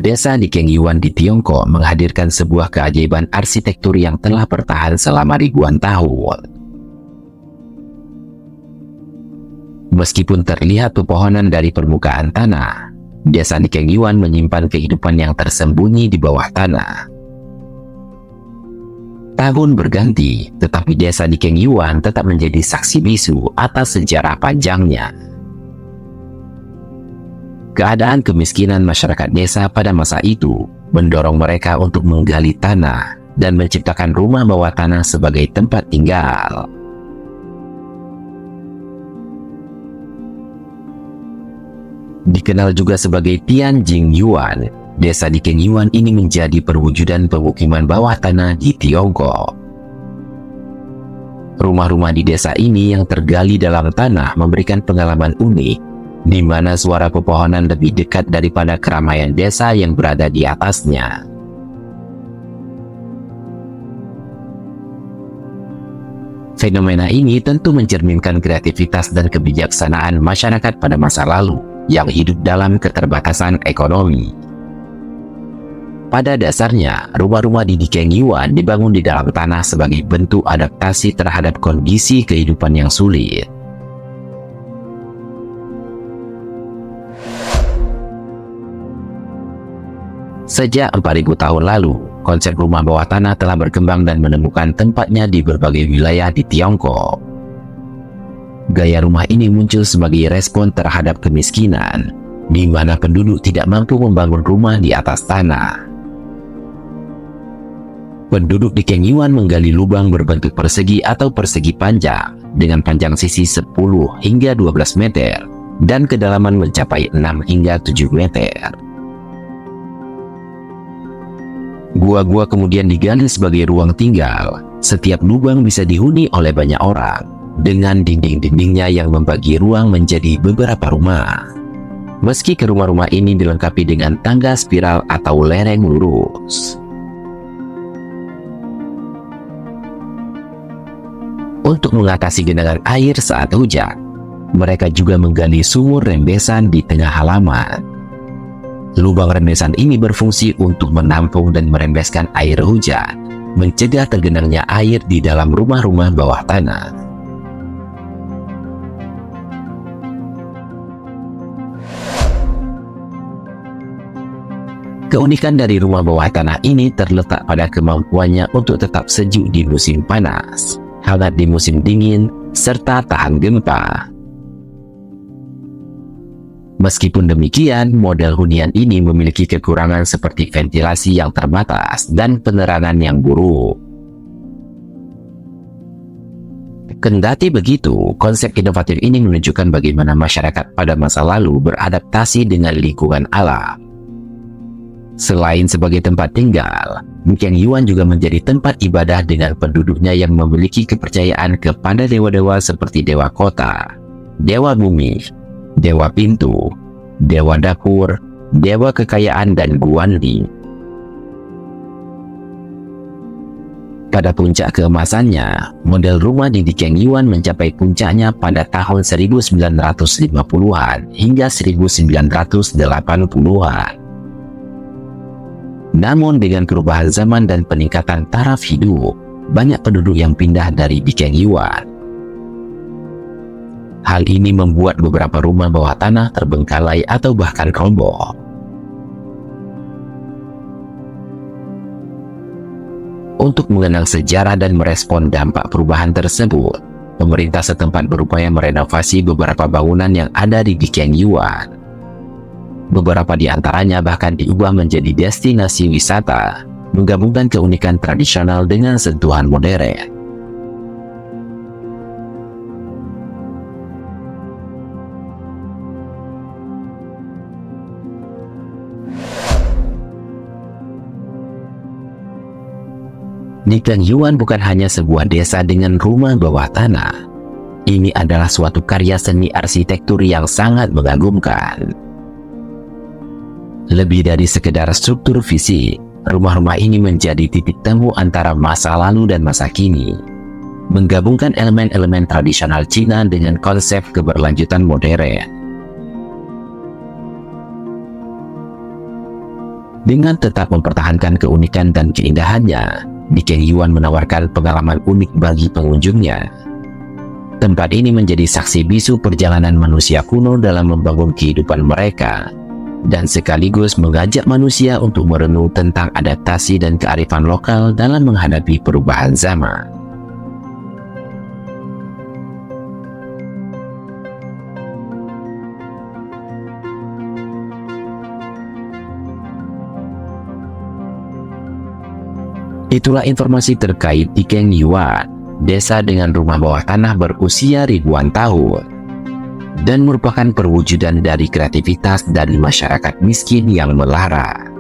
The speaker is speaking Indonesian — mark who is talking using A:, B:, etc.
A: Desa di Kengyuan di Tiongkok menghadirkan sebuah keajaiban arsitektur yang telah bertahan selama ribuan tahun. Meskipun terlihat pepohonan dari permukaan tanah, desa di Kengyuan menyimpan kehidupan yang tersembunyi di bawah tanah. Tahun berganti, tetapi desa di Kengyuan tetap menjadi saksi bisu atas sejarah panjangnya. Keadaan kemiskinan masyarakat desa pada masa itu mendorong mereka untuk menggali tanah dan menciptakan rumah bawah tanah sebagai tempat tinggal. Dikenal juga sebagai Tianjing Yuan, desa di Kengyuan ini menjadi perwujudan pemukiman bawah tanah di Tiongkok. Rumah-rumah di desa ini yang tergali dalam tanah memberikan pengalaman unik, di mana suara pepohonan lebih dekat daripada keramaian desa yang berada di atasnya. Fenomena ini tentu mencerminkan kreativitas dan kebijaksanaan masyarakat pada masa lalu yang hidup dalam keterbatasan ekonomi. Pada dasarnya, rumah-rumah di Kengyuan dibangun di dalam tanah sebagai bentuk adaptasi terhadap kondisi kehidupan yang sulit. Sejak 4.000 tahun lalu, konsep rumah bawah tanah telah berkembang dan menemukan tempatnya di berbagai wilayah di Tiongkok. Gaya rumah ini muncul sebagai respon terhadap kemiskinan, di mana penduduk tidak mampu membangun rumah di atas tanah. Penduduk di Kengyuan menggali lubang berbentuk persegi atau persegi panjang, dengan panjang sisi 10 hingga 12 meter, dan kedalaman mencapai 6 hingga 7 meter. Gua-gua kemudian digali sebagai ruang tinggal. Setiap lubang bisa dihuni oleh banyak orang, dengan dinding-dindingnya yang membagi ruang menjadi beberapa rumah. Meski ke rumah-rumah ini dilengkapi dengan tangga spiral atau lereng lurus. Untuk mengatasi genangan air saat hujan, mereka juga menggali sumur rembesan di tengah halaman. Lubang rembesan ini berfungsi untuk menampung dan merembeskan air hujan, mencegah tergenangnya air di dalam rumah-rumah bawah tanah. Keunikan dari rumah bawah tanah ini terletak pada kemampuannya untuk tetap sejuk di musim panas, hangat di musim dingin, serta tahan gempa. Meskipun demikian, model hunian ini memiliki kekurangan seperti ventilasi yang terbatas dan penerangan yang buruk. Kendati begitu, konsep inovatif ini menunjukkan bagaimana masyarakat pada masa lalu beradaptasi dengan lingkungan alam. Selain sebagai tempat tinggal, Kengyuan juga menjadi tempat ibadah dengan penduduknya yang memiliki kepercayaan kepada dewa-dewa seperti dewa kota, dewa bumi, dewa pintu, dewa dapur, dewa kekayaan, dan Guanli. Pada puncak keemasannya, model rumah di Kengyuan mencapai puncaknya pada tahun 1950-an hingga 1980-an. Namun dengan perubahan zaman dan peningkatan taraf hidup, banyak penduduk yang pindah dari Kengyuan. Hal ini membuat beberapa rumah bawah tanah terbengkalai atau bahkan roboh. Untuk mengenal sejarah dan merespon dampak perubahan tersebut, pemerintah setempat berupaya merenovasi beberapa bangunan yang ada di Kengyuan. Beberapa di antaranya bahkan diubah menjadi destinasi wisata, menggabungkan keunikan tradisional dengan sentuhan modern. Kengyuan bukan hanya sebuah desa dengan rumah bawah tanah. Ini adalah suatu karya seni arsitektur yang sangat mengagumkan. Lebih dari sekedar struktur fisik, rumah-rumah ini menjadi titik temu antara masa lalu dan masa kini, menggabungkan elemen-elemen tradisional Cina dengan konsep keberlanjutan modern. Dengan tetap mempertahankan keunikan dan keindahannya, Diken Yuan menawarkan pengalaman unik bagi pengunjungnya. Tempat ini menjadi saksi bisu perjalanan manusia kuno dalam membangun kehidupan mereka, dan sekaligus mengajak manusia untuk merenung tentang adaptasi dan kearifan lokal dalam menghadapi perubahan zaman. Itulah informasi terkait Diken Yuan, desa dengan rumah bawah tanah berusia ribuan tahun, dan merupakan perwujudan dari kreativitas dari masyarakat miskin yang melara.